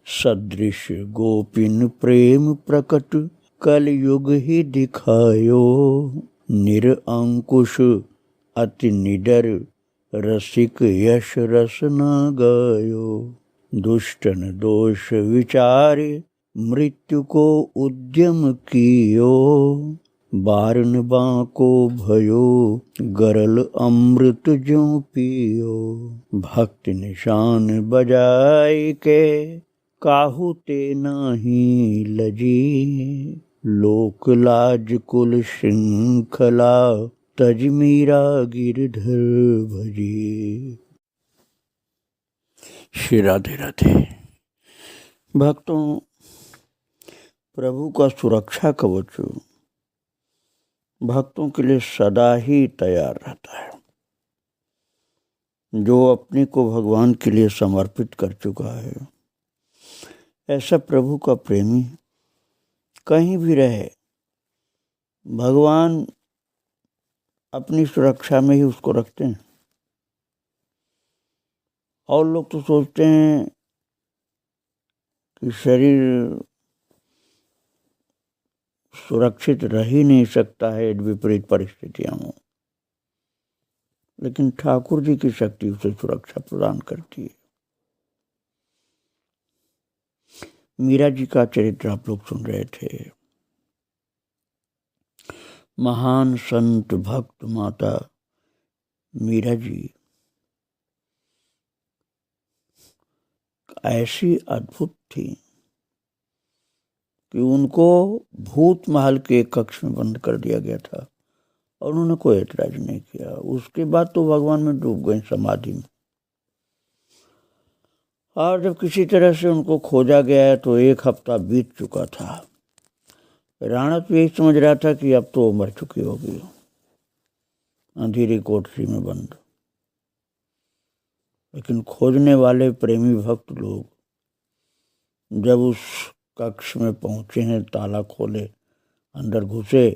सदृश गोपिन प्रेम प्रकट कलयुग ही दिखायो। निरअंकुश अति निडर रसिक यश रस न गायो। दुष्टन दोष विचारे मृत्यु को उद्यम कियो। बारन बांको भयो गरल अमृत ज्यों पियो। भक्ति निशान बजाय के काहू ते नाही लजी। लोक लाज कुल श्रृंखला तज मीरा गिरधर भजी। श्री राधे राधे। भक्तों, प्रभु का सुरक्षा कवच भक्तों के लिए सदा ही तैयार रहता है। जो अपने को भगवान के लिए समर्पित कर चुका है, ऐसा प्रभु का प्रेमी कहीं भी रहे, भगवान अपनी सुरक्षा में ही उसको रखते हैं। और लोग तो सोचते हैं कि शरीर सुरक्षित रह ही नहीं सकता है विपरीत परिस्थितियों में, लेकिन ठाकुर जी की शक्ति उसे सुरक्षा प्रदान करती है। मीरा जी का चरित्र आप लोग सुन रहे थे। महान संत भक्त माता मीरा जी ऐसी अद्भुत थी कि उनको भूत महल के कक्ष में बंद कर दिया गया था और उन्होंने कोई ऐतराज नहीं किया। उसके बाद तो भगवान में डूब गए समाधि में। और जब किसी तरह से उनको खोजा गया तो 1 हफ्ता बीत चुका था। राणा तो यही समझ रहा था कि अब तो मर चुकी होगी, अंधेरी कोठरी में बंद। लेकिन खोजने वाले प्रेमी भक्त लोग जब उस कक्ष में पहुंचे हैं, ताला खोले, अंदर घुसे,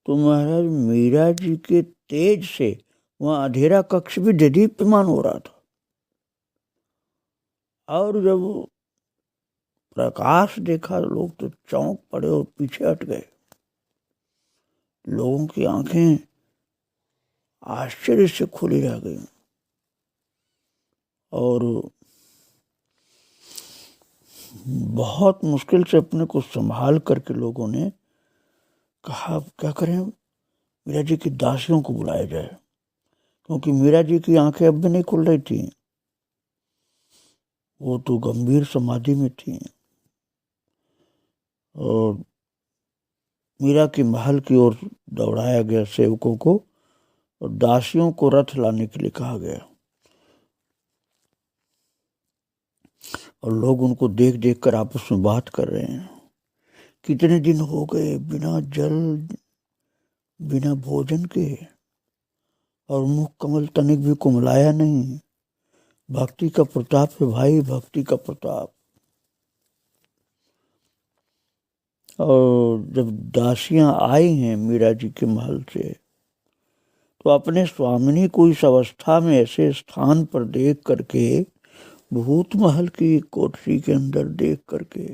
तो महाराज मीरा जी के तेज से वहां अंधेरा कक्ष भी दीप्यमान हो रहा था। और जब प्रकाश देखा लोग तो चौंक पड़े और पीछे हट गए। लोगों की आंखें आश्चर्य से खुली रह गई और बहुत मुश्किल से अपने को संभाल करके लोगों ने कहा क्या करें, मीरा जी की दासियों को बुलाया जाए, क्योंकि मीरा जी की आंखें अब भी नहीं खुल रही थी। वो तो गंभीर समाधि में थी। और मीरा की महल की ओर दौड़ाया गया सेवकों को और दासियों को रथ लाने के लिए कहा गया। और लोग उनको देख देख कर आपस में बात कर रहे हैं, कितने दिन हो गए बिना जल बिना भोजन के, और मुख कमल तनिक भी कुमलाया नहीं। भक्ति का प्रताप है भाई, भक्ति का प्रताप। और जब दासियां आई हैं मीरा जी के महल से, तो अपने स्वामिनी को इस अवस्था में ऐसे स्थान पर देख करके, भूत महल की कोठरी के अंदर देख करके,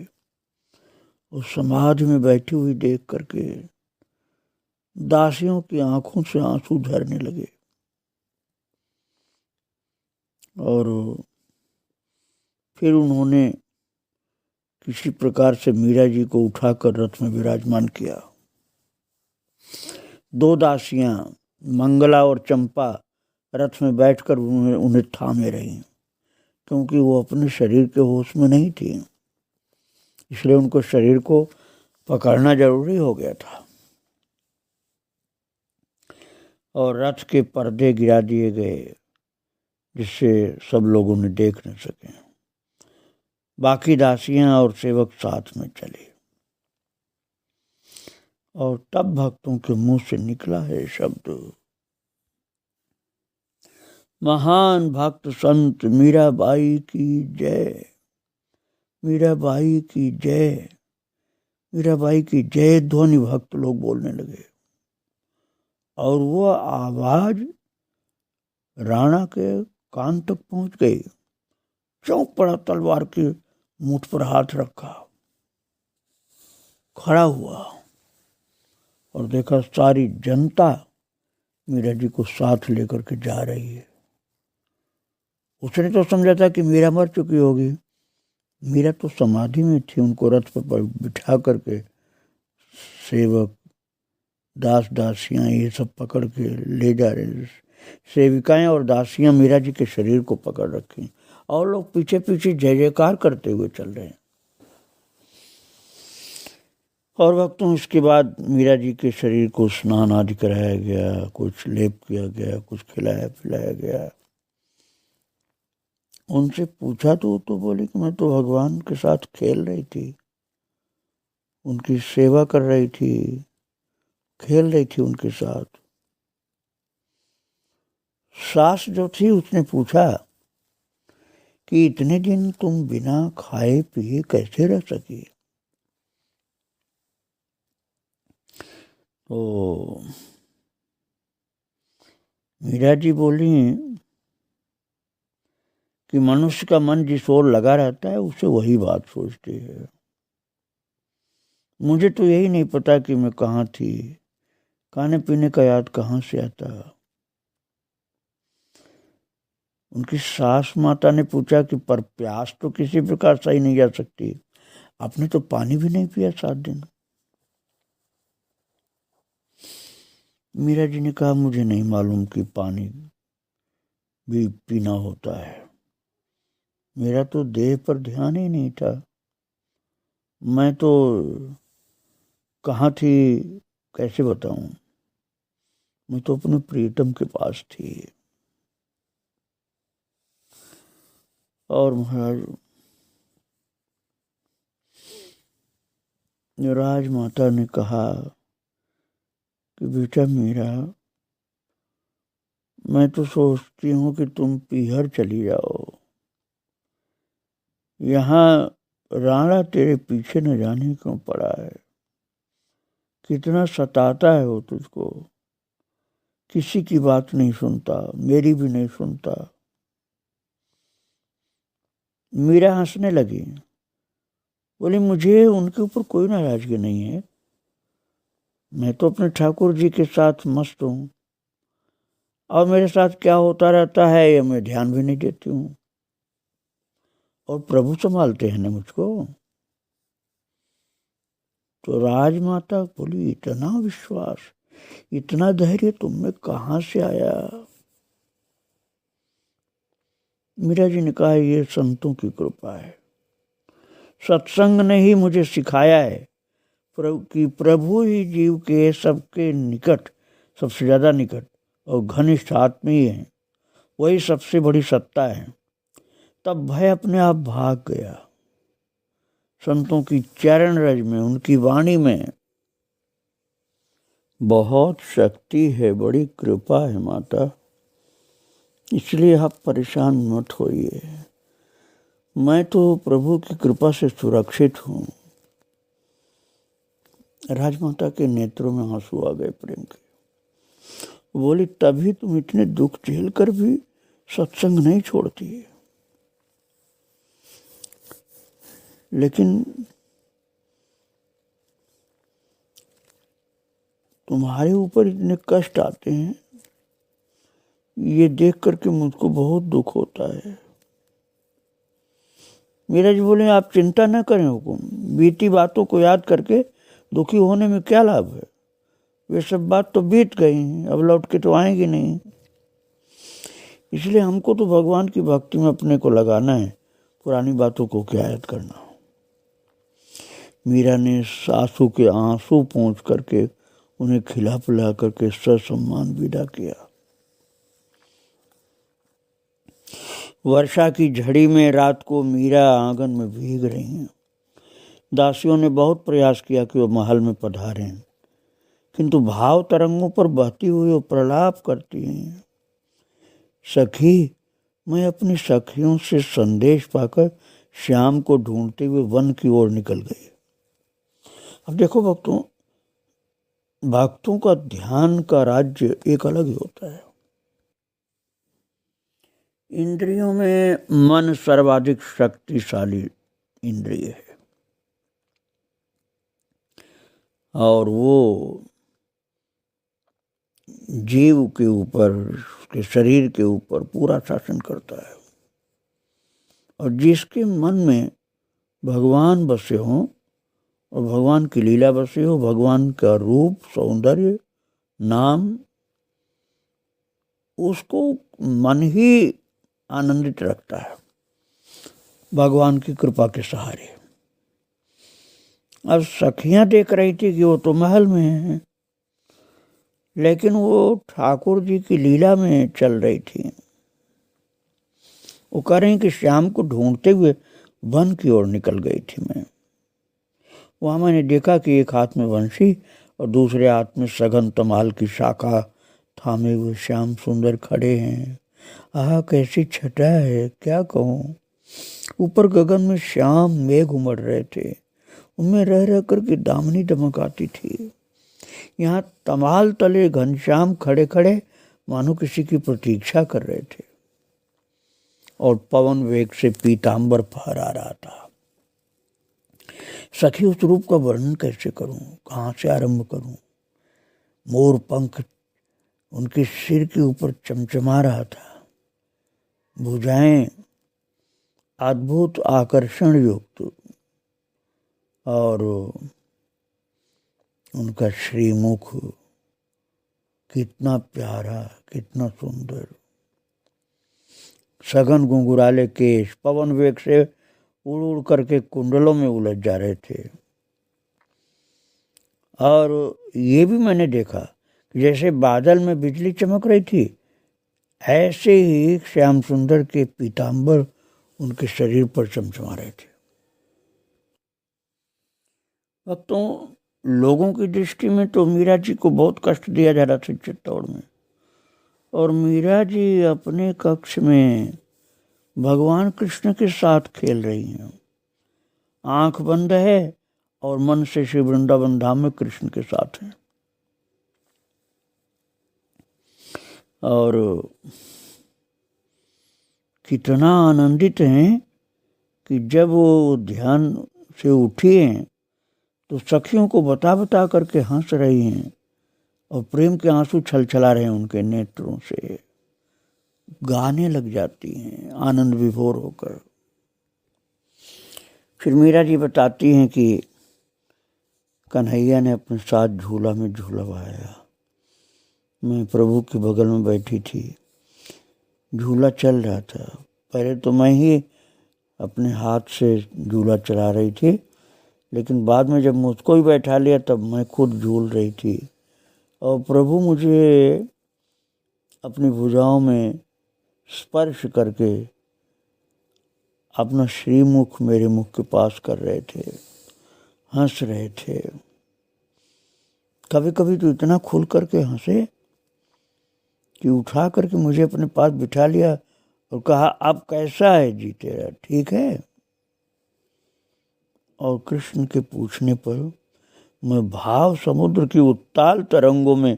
उस समाधि में बैठी हुई देख करके दासियों की आंखों से आंसू झरने लगे। और फिर उन्होंने किसी प्रकार से मीरा जी को उठाकर रथ में विराजमान किया। 2 दासियां मंगला और चंपा रथ में बैठकर उन्हें थामे रही, क्योंकि वो अपने शरीर के होश में नहीं थी, इसलिए उनको शरीर को पकड़ना जरूरी हो गया था। और रथ के पर्दे गिरा दिए गए, जिससे सब लोग उन्हें देख न सके। बाकी दासियां और सेवक साथ में चले। और तब भक्तों के मुंह से निकला है शब्द, महान भक्त संत मीराबाई की जय, मीराबाई की जय, मीराबाई की जय ध्वनि भक्त लोग बोलने लगे। और वो आवाज राणा के कान तक पहुंच गई। चौंक पड़ा, तलवार की मुठ पर हाथ रखा, खड़ा हुआ और देखा सारी जनता मीरा जी को साथ लेकर के जा रही है। उसने तो समझा था कि मीरा मर चुकी होगी। मीरा तो समाधि में थी, उनको रथ पर बिठा करके सेवक, दास दासियां ये सब पकड़ के ले जा रहे। सेविकाएं और दासियां मीरा जी के शरीर को पकड़ रखी और लोग पीछे पीछे जय जयकार करते हुए चल रहे हैं। और वक्तों इसके बाद मीरा जी के शरीर को स्नान आदि कराया गया, कुछ लेप किया गया, कुछ खिलाया पिलाया गया। उनसे पूछा तो बोली कि मैं तो भगवान के साथ खेल रही थी, उनकी सेवा कर रही थी, खेल रही थी उनके साथ। सास जो थी उसने पूछा कि इतने दिन तुम बिना खाए पिए कैसे रह सकी? तो मीरा जी बोली कि मनुष्य का मन जिस ओर लगा रहता है उसे वही बात सोचती है। मुझे तो यही नहीं पता कि मैं कहाँ थी, खाने पीने का याद कहाँ से आता। उनकी सास माता ने पूछा कि पर प्यास तो किसी प्रकार सही नहीं जा सकती, आपने तो पानी भी नहीं पिया 7 दिन। मीरा जी ने कहा मुझे नहीं मालूम कि पानी भी पीना होता है, मेरा तो देह पर ध्यान ही नहीं था, मैं तो कहाँ थी कैसे बताऊं, मैं तो अपने प्रीतम के पास थी। और महाराज राजमाता ने कहा कि बेटा मीरा, मैं तो सोचती हूँ कि तुम पीहर चली जाओ, यहाँ राणा तेरे पीछे न जाने क्यों पड़ा है, कितना सताता है वो तुझको, किसी की बात नहीं सुनता, मेरी भी नहीं सुनता। मीरा हंसने लगी, बोली मुझे उनके ऊपर कोई नाराजगी नहीं है, मैं तो अपने ठाकुर जी के साथ मस्त हूँ और मेरे साथ क्या होता रहता है ये मैं ध्यान भी नहीं देती हूँ, और प्रभु संभालते हैं ना मुझको। तो राजमाता बोली इतना विश्वास, इतना धैर्य तुम में कहाँ से आया? मीरा जी ने कहा ये संतों की कृपा है, सत्संग ने ही मुझे सिखाया है कि प्रभु ही जीव के सबके निकट, सबसे ज्यादा निकट और घनिष्ठ आत्मीय है, वही सबसे बड़ी सत्ता है। तब भय अपने आप भाग गया। संतों की चरण रज में, उनकी वाणी में बहुत शक्ति है, बड़ी कृपा है माता, इसलिए आप परेशान मत होइए, मैं तो प्रभु की कृपा से सुरक्षित हूँ। राजमाता के नेत्रों में आंसू आ गए प्रेम के। बोली तभी तुम इतने दुख झेल कर भी सत्संग नहीं छोड़ती, लेकिन तुम्हारे ऊपर इतने कष्ट आते हैं ये देख करके मुझको बहुत दुख होता है। मीरा जी बोले आप चिंता न करें हुकुम, बीती बातों को याद करके दुखी होने में क्या लाभ है, वे सब बात तो बीत गई, अब लौट के तो आएंगी नहीं, इसलिए हमको तो भगवान की भक्ति में अपने को लगाना है, पुरानी बातों को क्या याद करना। मीरा ने सासू के आंसू पोंछ करके उन्हें खिला पिला करके ससम्मान विदा किया। वर्षा की झड़ी में रात को मीरा आंगन में भीग रही हैं। दासियों ने बहुत प्रयास किया कि वो महल में पधारें, किंतु भाव तरंगों पर बहती हुई वो प्रलाप करती हैं। सखी, मैं अपनी सखियों से संदेश पाकर श्याम को ढूंढते हुए वन की ओर निकल गई। अब देखो भक्तों, भक्तों का ध्यान का राज्य एक अलग ही होता है। इंद्रियों में मन सर्वाधिक शक्तिशाली इंद्रिय है और वो जीव के ऊपर, उसके शरीर के ऊपर पूरा शासन करता है। और जिसके मन में भगवान बसे हों और भगवान की लीला बसी हो, भगवान का रूप, सौंदर्य, नाम, उसको मन ही आनंदित रखता है भगवान की कृपा के सहारे। अब सखियां देख रही थी कि वो तो महल में है, लेकिन वो ठाकुर जी की लीला में चल रही थी। वो कह रही कि श्याम को ढूंढते हुए वन की ओर निकल गई थी मैं। वहां मैंने देखा कि एक हाथ में बंसी और दूसरे हाथ में सघन तमाल की शाखा थामे हुए श्याम सुंदर खड़े हैं। आह, कैसी छटा है, क्या कहूँ। ऊपर गगन में श्याम मेघ उमड़ रहे थे, उनमें रह रह कर के दामनी दमक आती थी। यहाँ तमाल तले घनश्याम खड़े खड़े मानो किसी की प्रतीक्षा कर रहे थे और पवन वेग से पीतांबर फहरा रहा था। सखी, उस रूप का वर्णन कैसे करूं, कहाँ से आरंभ करूं। मोर पंख उनके सिर के ऊपर चमचमा रहा था, भुजाएं अद्भुत आकर्षण युक्त और उनका श्रीमुख कितना प्यारा, कितना सुंदर। सघन घुंघराले केश पवन वेग से उड़ उड़ करके कुंडलों में उलझ जा रहे थे। और ये भी मैंने देखा कि जैसे बादल में बिजली चमक रही थी, ऐसे ही श्याम सुंदर के पीतांबर उनके शरीर पर चमचमा रहे थे। भक्तों, लोगों की दृष्टि में तो मीरा जी को बहुत कष्ट दिया जा रहा था चित्तौड़ में, और मीरा जी अपने कक्ष में भगवान कृष्ण के साथ खेल रही हैं। आंख बंद है और मन से श्री वृंदावन धाम में कृष्ण के साथ हैं। और कितना आनंदित हैं कि जब वो ध्यान से उठी हैं तो सखियों को बता बता करके हंस रही हैं और प्रेम के आंसू छलछला रहे हैं उनके नेत्रों से, गाने लग जाती हैं आनंद विभोर होकर। फिर मीरा जी बताती हैं कि कन्हैया ने अपने साथ झूला में झूलवाया। मैं प्रभु के बगल में बैठी थी, झूला चल रहा था। पहले तो मैं ही अपने हाथ से झूला चला रही थी, लेकिन बाद में जब मुझको ही बैठा लिया तब मैं खुद झूल रही थी और प्रभु मुझे अपनी भुजाओं में स्पर्श करके अपना श्रीमुख मेरे मुख के पास कर रहे थे, हंस रहे थे। कभी कभी तो इतना खुल करके हंसे कि उठा करके मुझे अपने पास बिठा लिया और कहा, अब कैसा है जी तेरा, ठीक है। और कृष्ण के पूछने पर मैं भाव समुद्र की उत्ताल तरंगों में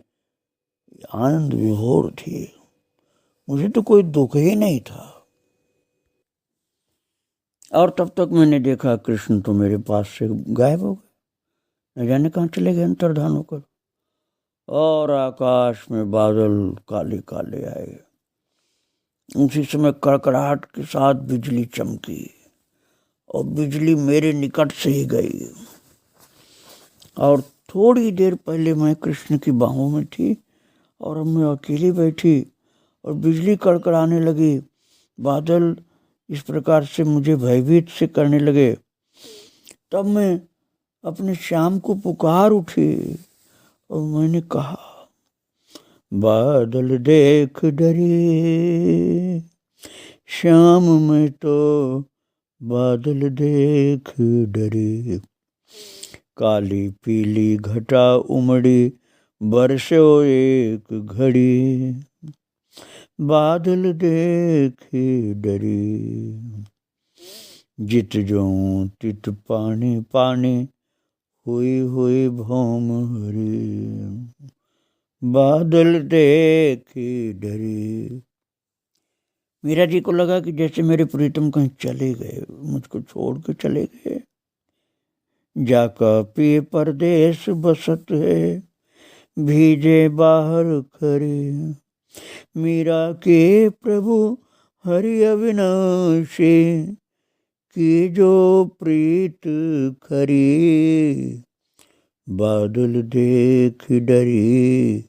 आनंद विभोर थी। मुझे तो कोई दुख ही नहीं था। और तब तक मैंने देखा कृष्ण तो मेरे पास से गायब हो गए, न जाने कहाँ चले गए अंतर्धान होकर। और आकाश में बादल काले काले आए। उसी समय कड़कड़ाहट के साथ बिजली चमकी और बिजली मेरे निकट से ही गई। और थोड़ी देर पहले मैं कृष्ण की बाहों में थी और अब मैं अकेली बैठी और बिजली कड़कड़ाने लगी। बादल इस प्रकार से मुझे भयभीत से करने लगे। तब मैं अपने श्याम को पुकार उठी और मैंने कहा, बादल देख डरे श्याम, मैं तो बादल देख डरे। काली पीली घटा उमड़ी बरसो एक घड़ी, बादल देखे डरे। जित जो तित पानी पानी, हुई हुई भौम हरी, बादल देखे डरे। मीरा जी को लगा कि जैसे मेरे प्रीतम कहीं चले गए, मुझको छोड़ के चले गए। जाका पिए परदेश बसत है, भीजे बाहर खरे। मीरा के प्रभु हरि अविनाशी, की जो प्रीत खरी। बादल देख डरी,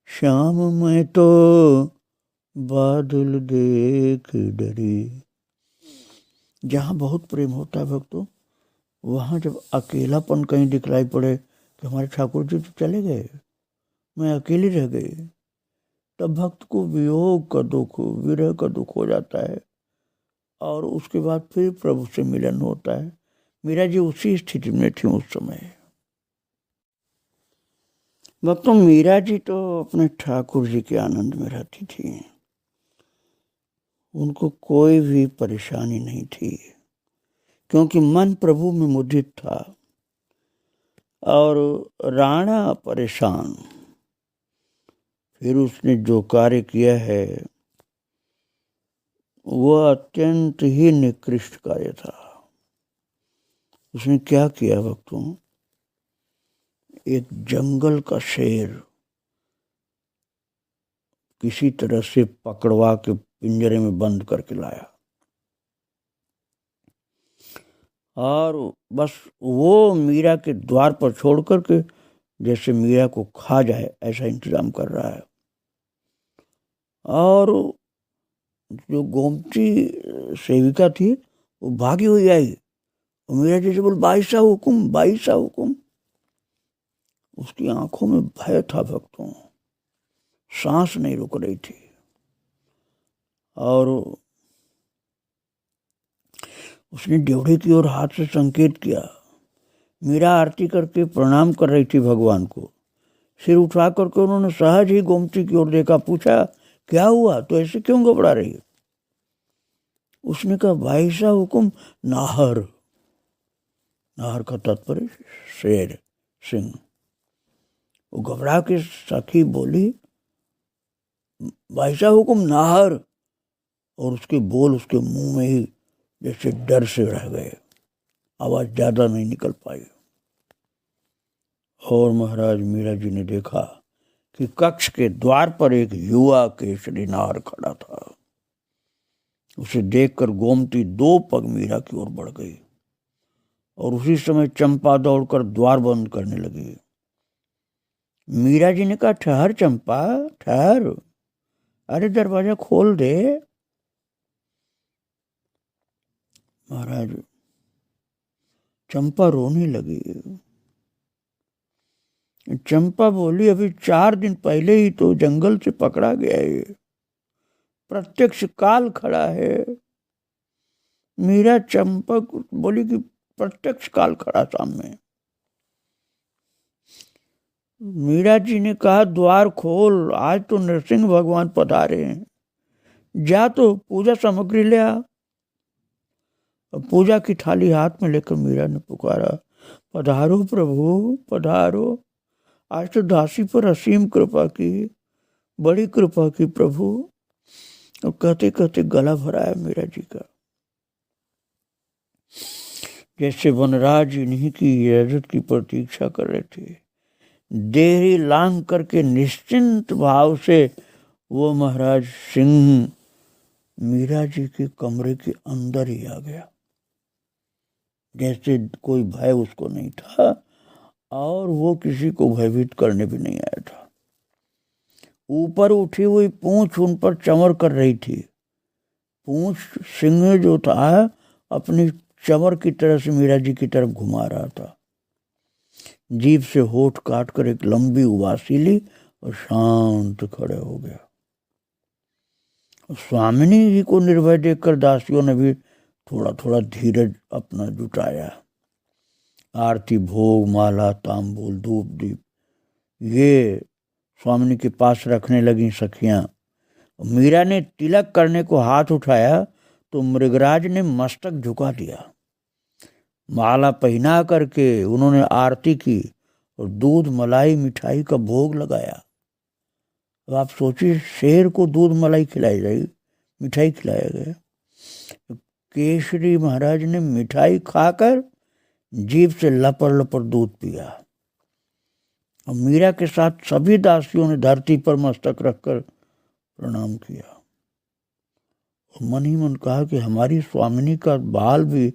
श्याम मैं तो बादल देख डरी। जहाँ बहुत प्रेम होता है भक्तों, वहाँ जब अकेलापन कहीं दिखलाई पड़े कि हमारे ठाकुर जी तो चले गए, मैं अकेली रह गई, तब भक्त को वियोग का दुख, विरह का दुख हो जाता है और उसके बाद फिर प्रभु से मिलन होता है। मीरा जी उसी स्थिति में थी उस समय। भक्तों, मीरा जी तो अपने ठाकुर जी के आनंद में रहती थी, उनको कोई भी परेशानी नहीं थी, क्योंकि मन प्रभु में मुदित था। और राणा परेशान, फिर उसने जो कार्य किया है वह अत्यंत ही निकृष्ट कार्य था। उसने क्या किया भक्तों, एक जंगल का शेर किसी तरह से पकड़वा के पिंजरे में बंद करके लाया और बस वो मीरा के द्वार पर छोड़ करके जैसे मीरा को खा जाए ऐसा इंतजाम कर रहा है। और जो गोमती सेविका थी वो भागी हुई आई और मीरा जी से बोल, बाईसा हुकुम, बाईसा हुकुम। उसकी आंखों में भय था भक्तों, सांस नहीं रुक रही थी। और उसने ड्योढ़ी की ओर हाथ से संकेत किया। मीरा आरती करके प्रणाम कर रही थी भगवान को। सिर उठा करके उन्होंने सहज ही गोमती की ओर देखा, पूछा क्या हुआ, तो ऐसे क्यों घबरा रही है? उसने कहा, भाई सा हुकुम, नाहर। नाहर का तात्पर्य शेर, सिंह। वो घबरा के सखी बोली, भाई सा हुकुम, नाहर। और उसके बोल उसके मुंह में ही जैसे डर से रह गए, आवाज ज्यादा नहीं निकल पाई। और महाराज मीरा जी ने देखा कि कक्ष के द्वार पर एक युवा केसरी नार खड़ा था। उसे देखकर गोमती 2 पग मीरा की ओर बढ़ गई और उसी समय चंपा दौड़कर द्वार बंद करने लगी। मीरा जी ने कहा, ठहर चंपा, ठहर, अरे दरवाजा खोल दे। महाराज चंपा रोने लगी। चंपा बोली, अभी 4 दिन पहले ही तो जंगल से पकड़ा गया है, प्रत्यक्ष काल खड़ा है। मीरा चंपा बोली कि प्रत्यक्ष काल खड़ा सामने। मीरा जी ने कहा, द्वार खोल, आज तो नरसिंह भगवान पधारे हैं, जा तो पूजा सामग्री ले आ। पूजा की थाली हाथ में लेकर मीरा ने पुकारा, पधारो प्रभु, पधारो, आज तो दासी पर असीम कृपा की, बड़ी कृपा की प्रभु। और कहते कहते गला भराया मीरा जी का। जैसे वनराज इन्हीं की इजाजत की प्रतीक्षा कर रहे थे, देरी लांग करके निश्चिंत भाव से वो महाराज सिंह मीरा जी के कमरे के अंदर ही आ गया, जैसे कोई भय उसको नहीं था और वो किसी को भयभीत करने भी नहीं आया था। ऊपर उठी हुई पूंछ उन पर चमर कर रही थी। पूंछ सिंह जो था अपनी चमर की तरह से मीरा जी की तरफ घुमा रहा था। जीभ से होठ काट कर एक लंबी उबासी ली और शांत खड़े हो गया। स्वामिनी जी को निर्भय देखकर दासियों ने भी थोड़ा थोड़ा धीरज अपना जुटाया। आरती, भोग, माला, तांबूल, धूप, दीप ये स्वामिनी के पास रखने लगी सखियां। मीरा ने तिलक करने को हाथ उठाया तो मृगराज ने मस्तक झुका दिया। माला पहना करके उन्होंने आरती की और दूध, मलाई, मिठाई का भोग लगाया। अब आप सोचिए, शेर को दूध मलाई खिलाई जाएगी, मिठाई खिलाया गया। केसरी महाराज ने मिठाई खाकर जीभ से लपर लपर दूध पिया और मीरा के साथ सभी दासियों ने धरती पर मस्तक रखकर प्रणाम किया और मन ही मन कहा कि हमारी स्वामिनी का बाल भी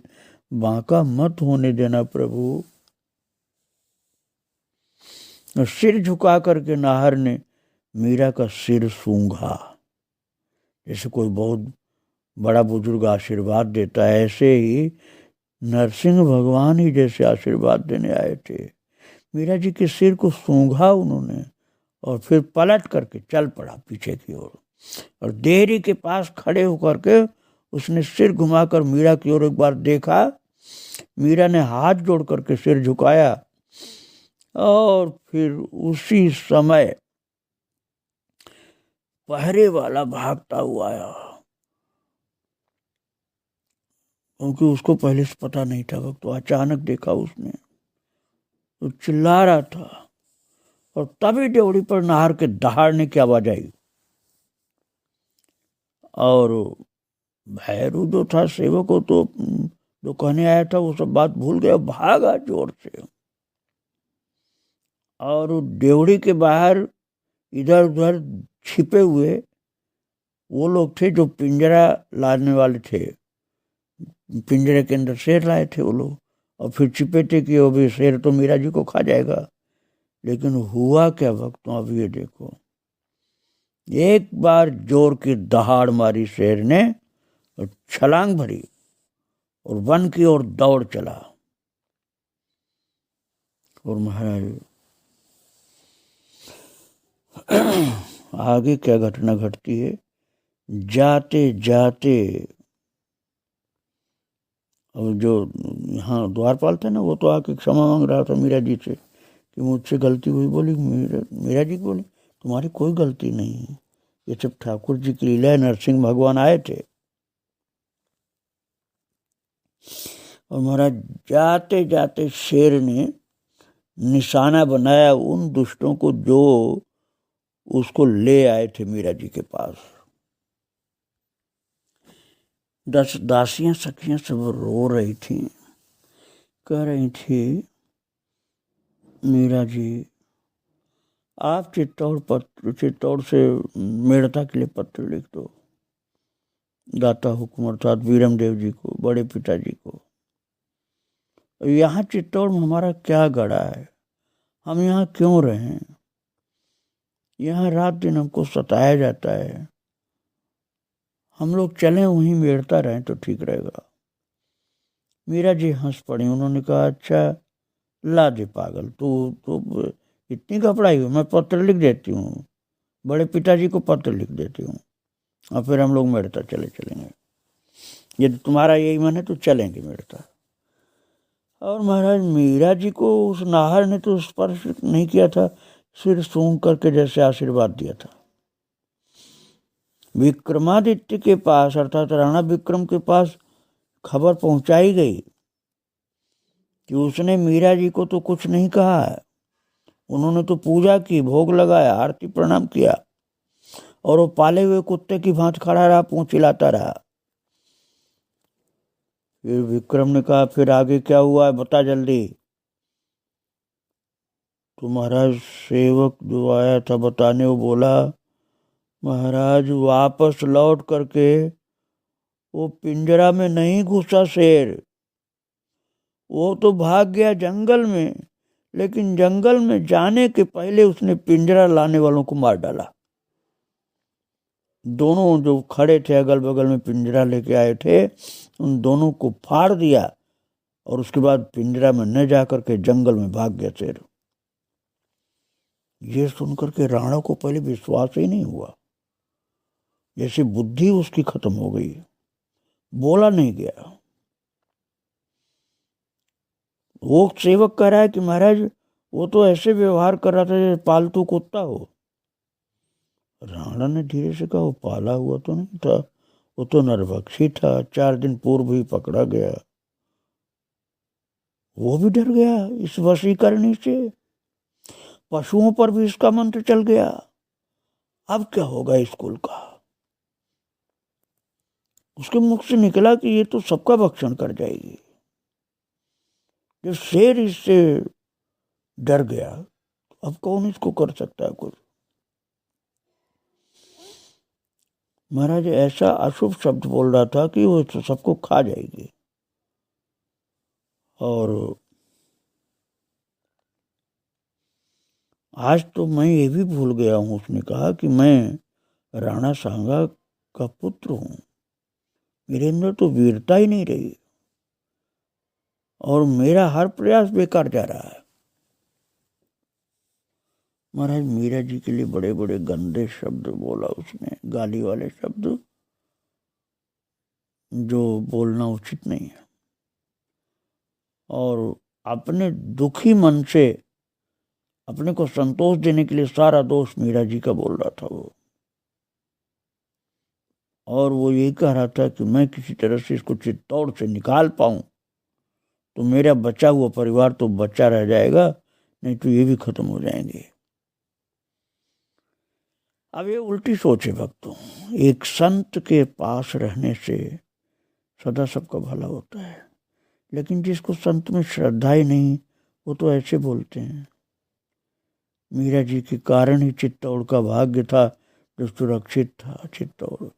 बांका मत होने देना प्रभु। और सिर झुका करके नाहर ने मीरा का सिर सूंघा, जैसे कोई बहुत बड़ा बुजुर्ग आशीर्वाद देता है, ऐसे ही नरसिंह भगवान ही जैसे आशीर्वाद देने आए थे। मीरा जी के सिर को सूंघा उन्होंने और फिर पलट करके चल पड़ा पीछे की ओर और देहरी के पास खड़े होकर के उसने सिर घुमाकर मीरा की ओर एक बार देखा। मीरा ने हाथ जोड़ करके सिर झुकाया और फिर उसी समय पहरे वाला भागता हुआ आया, क्योंकि उसको पहले से पता नहीं था। वक्त तो अचानक देखा उसने तो चिल्ला रहा था और तभी ड्योढ़ी पर नाहर के दहाड़ने की आवाज आई और भैरू जो था सेवक को तो जो कहने आया था वो सब बात भूल गया, भागा जोर से और ड्योढ़ी के बाहर इधर उधर छिपे हुए वो लोग थे जो पिंजरा लाने वाले थे। पिंजरे के अंदर शेर लाए थे वो लोग और फिर छिपे थे कि वो भी शेर तो मीरा जी को खा जाएगा। लेकिन हुआ क्या भक्तों, अब ये देखो, एक बार जोर की दहाड़ मारी शेर ने और छलांग भरी और वन की ओर दौड़ चला। और महाराज आगे क्या घटना घटती है, जाते जाते और जो यहाँ द्वारपाल थे ना वो तो आके क्षमा मांग रहा था मीरा जी से कि मुझसे गलती हुई। बोली मीरा जी बोली तुम्हारी कोई गलती नहीं, ये सब ठाकुर जी की लीला है, नरसिंह भगवान आए थे। और महाराज जाते जाते शेर ने निशाना बनाया उन दुष्टों को जो उसको ले आए थे मीरा जी के पास। 10 दासियां सखियां सब रो रही थी, कह रही थी मीरा जी आप चित्तौड़ से मेड़ता के लिए पत्र लिख दो, दाता हुक्म अर्थात वीरम देव जी को, बड़े पिताजी को। यहाँ चित्तौड़ में हमारा क्या गड़ा है, हम यहाँ क्यों रहें, यहाँ रात दिन हमको सताया जाता है, हम लोग चलें वहीं मेड़ता रहें तो ठीक रहेगा। मीरा जी हंस पड़ी, उन्होंने कहा अच्छा ला दे पागल, तू इतनी घबराई हो, मैं पत्र लिख देती हूँ, बड़े पिताजी को पत्र लिख देती हूँ और फिर हम लोग मेड़ता चलेंगे, यदि तुम्हारा यही मन है तो चलेंगे मेड़ता। और महाराज मीरा जी को उस नाहर ने तो स्पर्श नहीं किया था, सिर सूंघ करके जैसे आशीर्वाद दिया था। विक्रमादित्य के पास अर्थात राणा विक्रम के पास खबर पहुंचाई गई कि उसने मीरा जी को तो कुछ नहीं कहा है, उन्होंने तो पूजा की, भोग लगाया, आरती प्रणाम किया और वो पाले हुए कुत्ते की भांति खड़ा रहा, पूंछ हिलाता रहा। फिर विक्रम ने कहा फिर आगे क्या हुआ है बता जल्दी। तो महाराज सेवक जो आया था बताने, वो बोला महाराज वापस लौट करके वो पिंजरा में नहीं घुसा शेर, वो तो भाग गया जंगल में, लेकिन जंगल में जाने के पहले उसने पिंजरा लाने वालों को मार डाला। दोनों जो खड़े थे अगल बगल में पिंजरा लेके आए थे, उन दोनों को फाड़ दिया और उसके बाद पिंजरा में न जाकर के जंगल में भाग गया शेर। ये सुनकर के राणा को पहले विश्वास ही नहीं हुआ, जैसे बुद्धि उसकी खत्म हो गई, बोला नहीं गया। वो सेवक कह रहा है कि महाराज वो तो ऐसे व्यवहार कर रहा था जैसे पालतू कुत्ता हो। राणा ने धीरे से कहा वो पाला हुआ तो नहीं था, वो तो नरभक्षी था, 4 दिन पूर्व ही पकड़ा गया। वो भी डर गया इस वशीकरणी से, पशुओं पर भी इसका मंत्र चल गया, अब क्या होगा इस कुल का। उसके मुख से निकला कि ये तो सबका भक्षण कर जाएगी। जब शेर इससे डर गया, अब कौन इसको कर सकता है कुछ। महाराज ऐसा अशुभ शब्द बोल रहा था कि वो तो सबको खा जाएगी। और आज तो मैं ये भी भूल गया हूँ, उसने कहा कि मैं राणा सांगा का पुत्र हूँ, मेरे अंदर तो वीरता ही नहीं रही और मेरा हर प्रयास बेकार जा रहा है। महाराज मीरा जी के लिए बड़े बड़े गंदे शब्द बोला उसने, गाली वाले शब्द जो बोलना उचित नहीं है। और अपने दुखी मन से अपने को संतोष देने के लिए सारा दोष मीरा जी का बोल रहा था वो। और वो ये कह रहा था कि मैं किसी तरह से इसको चित्तौड़ से निकाल पाऊं तो मेरा बचा हुआ परिवार तो बचा रह जाएगा, नहीं तो ये भी खत्म हो जाएंगे। अब ये उल्टी सोच है भक्तों। एक संत के पास रहने से सदा सबका भला होता है, लेकिन जिसको संत में श्रद्धा ही नहीं वो तो ऐसे बोलते हैं। मीरा जी के कारण ही चित्तौड़ का भाग्य था जो सुरक्षित था। चित्तौड़,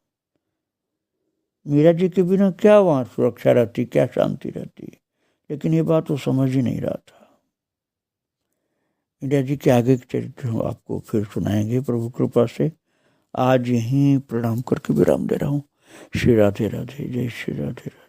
मीरा जी के बिना क्या वहां सुरक्षा रहती, क्या शांति रहती, लेकिन ये बात वो समझ ही नहीं रहा था। मीरा जी के आगे के चरित्र आपको फिर सुनाएंगे प्रभु कृपा से। आज यहीं प्रणाम करके विराम दे रहा हूँ। श्री राधे राधे, जय श्री राधे राधे।